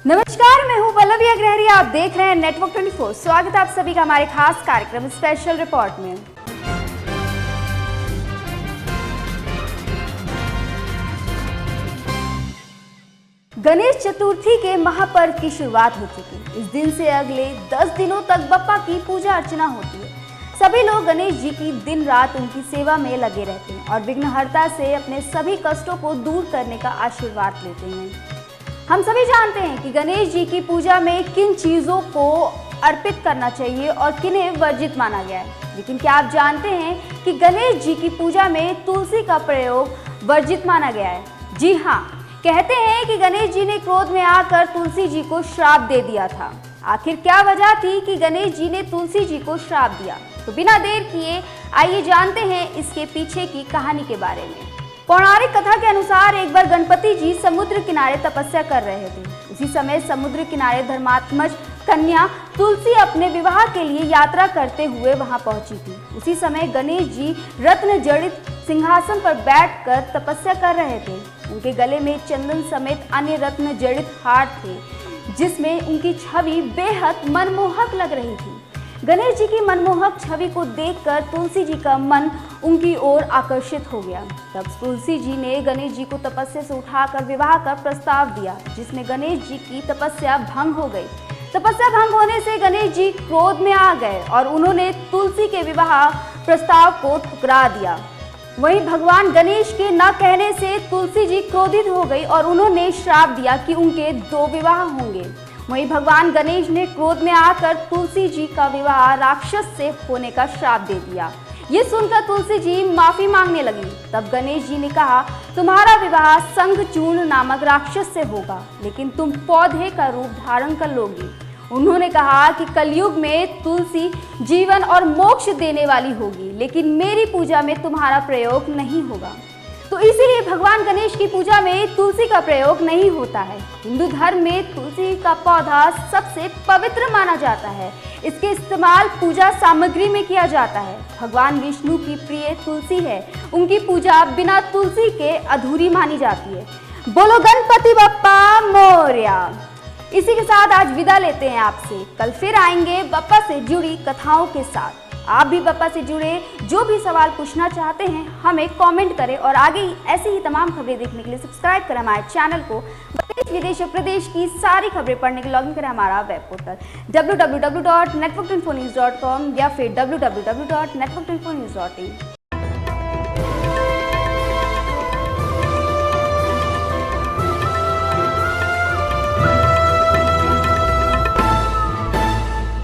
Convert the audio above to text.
नमस्कार, मैं हूं पल्लवी अग्रहरी। आप देख रहे हैं नेटवर्क 24। स्वागत है आप सभी का हमारे खास कार्यक्रम स्पेशल रिपोर्ट में। गणेश चतुर्थी के महापर्व की शुरुआत हो चुकी। इस दिन से अगले 10 दिनों तक बप्पा की पूजा अर्चना होती है। सभी लोग गणेश जी की दिन रात उनकी सेवा में लगे रहते हैं और विघ्नहर्ता से अपने सभी कष्टों को दूर करने का आशीर्वाद लेते हैं। हम सभी जानते हैं कि गणेश जी की पूजा में किन चीज़ों को अर्पित करना चाहिए और किन्हें वर्जित माना गया है। लेकिन क्या आप जानते हैं कि गणेश जी की पूजा में तुलसी का प्रयोग वर्जित माना गया है? जी हाँ, कहते हैं कि गणेश जी ने क्रोध में आकर तुलसी जी को श्राप दे दिया था। आखिर क्या वजह थी कि गणेश जी ने तुलसी जी को श्राप दिया? तो बिना देर किए आइए जानते हैं इसके पीछे की कहानी के बारे में। पौराणिक कथा के अनुसार एक बार गणपति जी समुद्र किनारे तपस्या कर रहे थे। उसी समय समुद्र किनारे धर्मात्मज कन्या तुलसी अपने विवाह के लिए यात्रा करते हुए वहां पहुंची थी। उसी समय गणेश जी रत्न जड़ित सिंहासन पर बैठकर तपस्या कर रहे थे। उनके गले में चंदन समेत अन्य रत्न जड़ित हार थे, जिसमें उनकी छवि बेहद मनमोहक लग रही थी। गणेश जी की मनमोहक छवि को देखकर तुलसी जी का मन उनकी ओर आकर्षित हो गया। तब तुलसी जी ने गणेश जी को तपस्या से उठाकर विवाह का प्रस्ताव दिया, जिसमें गणेश जी की तपस्या भंग हो गई। तपस्या भंग होने से गणेश जी क्रोध में आ गए और उन्होंने तुलसी के विवाह प्रस्ताव को ठुकरा दिया। वहीं भगवान गणेश के न कहने से तुलसी जी क्रोधित हो गई और उन्होंने श्राप दिया कि उनके 2 विवाह होंगे। वहीं भगवान गणेश ने क्रोध में आकर तुलसी जी का विवाह राक्षस से होने का श्राप दे दिया। ये सुनकर तुलसी जी माफी मांगने लगी। तब गणेश जी ने कहा, तुम्हारा विवाह संघचूर्ण नामक राक्षस से होगा, लेकिन तुम पौधे का रूप धारण कर लोगी। उन्होंने कहा कि कलयुग में तुलसी जीवन और मोक्ष देने वाली होगी, लेकिन मेरी पूजा में तुम्हारा प्रयोग नहीं होगा। तो इसीलिए भगवान गणेश की पूजा में तुलसी का प्रयोग नहीं होता है। हिंदू धर्म में तुलसी का पौधा सबसे पवित्र माना जाता है। इसके इस्तेमाल पूजा सामग्री में किया जाता है। भगवान विष्णु की प्रिय तुलसी है। उनकी पूजा बिना तुलसी के अधूरी मानी जाती है। बोलो गणपति बप्पा मोरया। इसी के साथ आज विदा लेते हैं आपसे। कल फिर आएंगे बप्पा से जुड़ी कथाओं के साथ। आप भी बप्पा से जुड़े जो भी सवाल पूछना चाहते हैं हमें कमेंट करें और आगे ऐसी ही तमाम खबरें देखने के लिए सब्सक्राइब करें हमारे चैनल को। देश विदेश और प्रदेश की सारी खबरें पढ़ने के लिए लॉगिन करें हमारा वेब पोर्टल www.network24news.com या फिर www.network24news.in।